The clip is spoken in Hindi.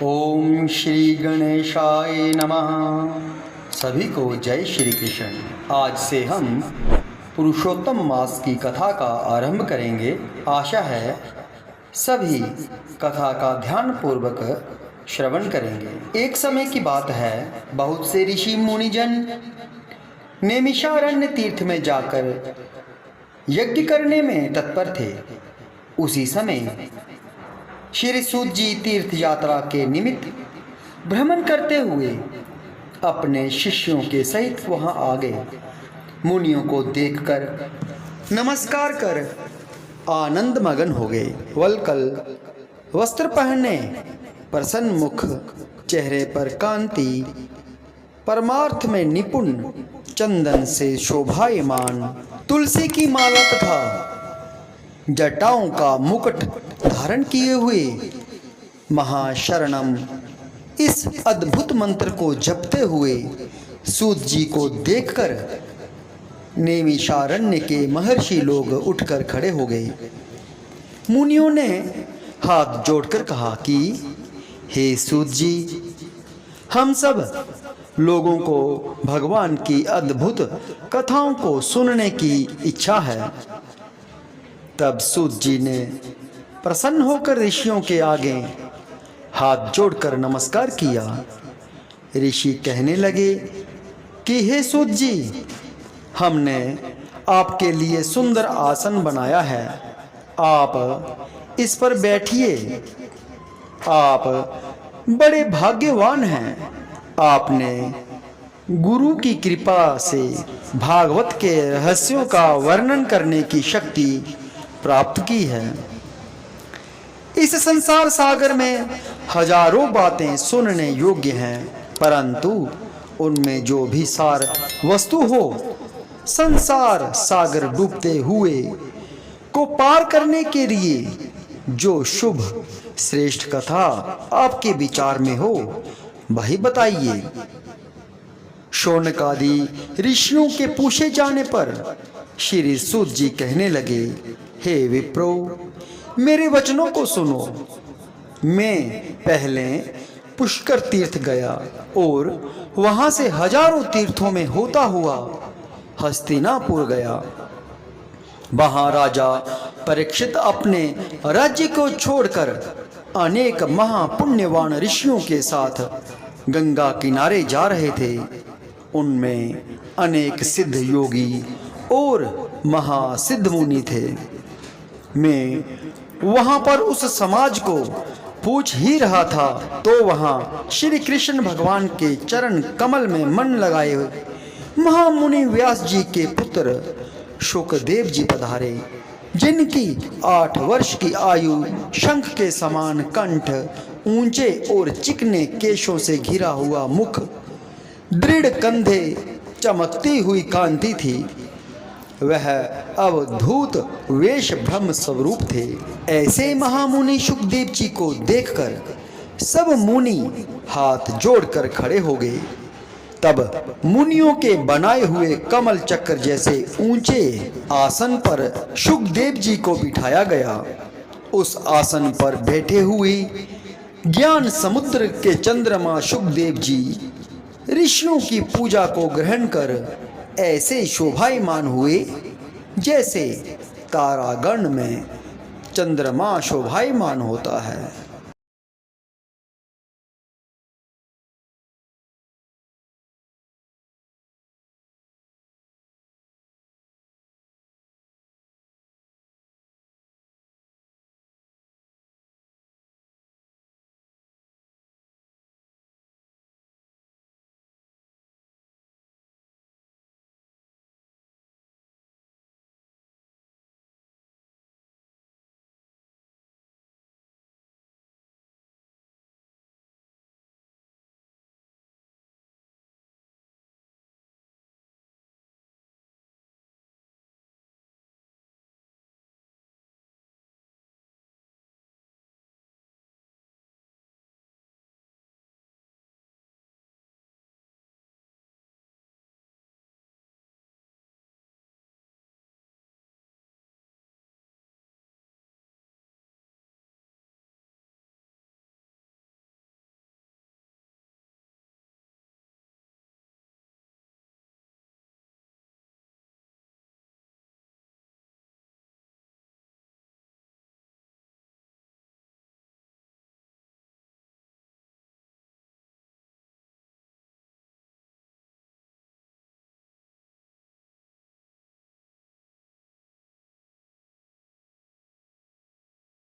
ओम श्री गणेशाय नमः। सभी को जय श्री कृष्ण। आज से हम पुरुषोत्तम मास की कथा का आरंभ करेंगे। आशा है सभी कथा का ध्यान पूर्वक श्रवण करेंगे। एक समय की बात है, बहुत से ऋषि मुनिजन नैमिषारण्य तीर्थ में जाकर यज्ञ करने में तत्पर थे। उसी समय श्री सूत जी तीर्थ यात्रा के निमित्त भ्रमण करते हुए अपने शिष्यों के सहित वहां आ गए। मुनियों को देखकर नमस्कार कर आनंद मगन हो गए। वल्कल वस्त्र पहने, प्रसन्न मुख, चेहरे पर कांति, परमार्थ में निपुण, चंदन से शोभायमान, तुलसी की माला तथा जटाओं का मुकुट धारण किए हुए महाशरणम इस अद्भुत मंत्र को जपते हुए सूत जी को देखकर नैमिषारण्य के महर्षि लोग उठकर खड़े हो गए। मुनियों ने हाथ जोड़कर कहा कि हे सूत जी, हम सब लोगों को भगवान की अद्भुत कथाओं को सुनने की इच्छा है। तब सूत जी ने प्रसन्न होकर ऋषियों के आगे हाथ जोड़कर नमस्कार किया। ऋषि कहने लगे कि हे सूत जी, हमने आपके लिए सुंदर आसन बनाया है, आप इस पर बैठिए। आप बड़े भाग्यवान हैं। आपने गुरु की कृपा से भागवत के रहस्यों का वर्णन करने की शक्ति प्राप्त की है। इस संसार सागर में हजारों बातें सुनने योग्य हैं, परंतु उनमें जो भी सार वस्तु हो, संसार सागर डूबते हुए को पार करने के लिए जो शुभ श्रेष्ठ कथा आपके विचार में हो, वही बताइए। शौनकादि ऋषियों के पूछे जाने पर श्री सूत जी कहने लगे, हे विप्रो, मेरे वचनों को सुनो। मैं पहले पुष्कर तीर्थ गया और वहां से हजारों तीर्थों में होता हुआ हस्तिनापुर गया। वहां राजा परीक्षित अपने राज्य को छोड़कर अनेक महापुण्यवान ऋषियों के साथ गंगा किनारे जा रहे थे। उनमें अनेक सिद्ध योगी और महासिद्ध मुनि थे। मैं वहां पर उस समाज को पूछ ही रहा था, तो वहां श्री कृष्ण भगवान के चरण कमल में मन लगाए हुए महामुनि व्यास जी के पुत्र शुकदेव जी पधारे, जिनकी 8 वर्ष की आयु, शंख के समान कंठ, ऊंचे और चिकने केशों से घिरा हुआ मुख, दृढ़ कंधे, चमकती हुई कांति थी। वह अवधूत वेश ब्रह्म स्वरूप थे। ऐसे महामुनि शुकदेव जी को देखकर सब मुनि हाथ जोड़कर खड़े हो गए। तब मुनियों के बनाए हुए कमल चक्र जैसे ऊंचे आसन पर शुकदेव जी को बिठाया गया। उस आसन पर बैठे हुए ज्ञान समुद्र के चंद्रमा शुकदेव जी ऋषियों की पूजा को ग्रहण कर ऐसे शोभायमान हुए जैसे तारागण में चंद्रमा शोभायमान होता है।